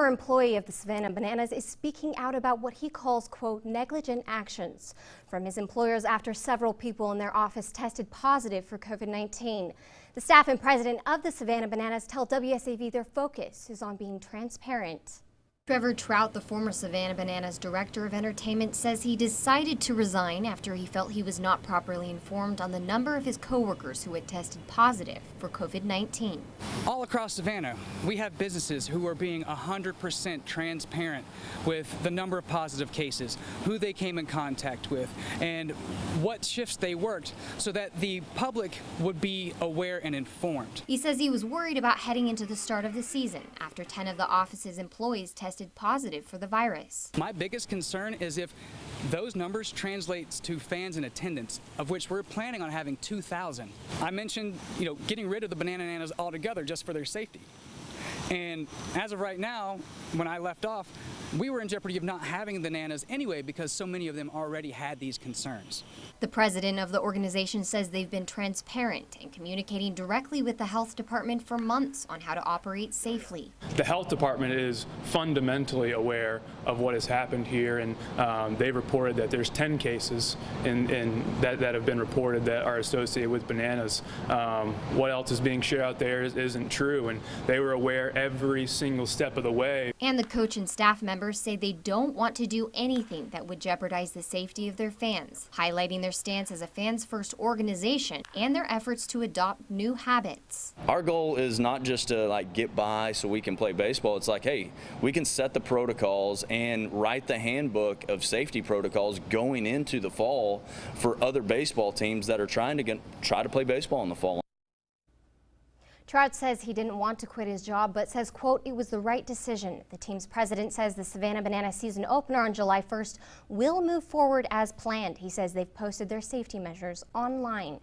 former employee of the Savannah Bananas is speaking out about what he calls, quote, negligent actions from his employers after several people in their office tested positive for COVID-19. The staff and president of the Savannah Bananas tell WSAV their focus is on being transparent. Trevor Trout, the former Savannah Bananas director of entertainment, says he decided to resign after he felt he was not properly informed on the number of his coworkers who had tested positive for COVID-19. All across Savannah, we have businesses who are being 100% transparent with the number of positive cases, who they came in contact with, and what shifts they worked so that the public would be aware and informed. He says he was worried about heading into the start of the season after 10 of the office's employees tested positive for the virus. My biggest concern is if those numbers translates to fans in attendance, of which we're planning on having 2,000. I mentioned, getting rid of the Bananas altogether just for their safety. And as of right now, when I left off, we were in jeopardy of not having the Bananas anyway because so many of them already had these concerns. The president of the organization says they've been transparent and communicating directly with the health department for months on how to operate safely. The health department is fundamentally aware of what has happened here, and they reported that there's 10 cases that have been reported that are associated with Bananas. What else is being shared out there isn't true, and they were aware every single step of the way. And the coach and staff members say they don't want to do anything that would jeopardize the safety of their fans, highlighting their stance as a fans-first organization and their efforts to adopt new habits. Our goal is not just to get by so we can play baseball. It's hey, we can set the protocols and write the handbook of safety protocols going into the fall for other baseball teams that are trying to play baseball in the fall. Trout says he didn't want to quit his job, but says, quote, it was the right decision. The team's president says the Savannah Banana season opener on July 1st will move forward as planned. He says they've posted their safety measures online.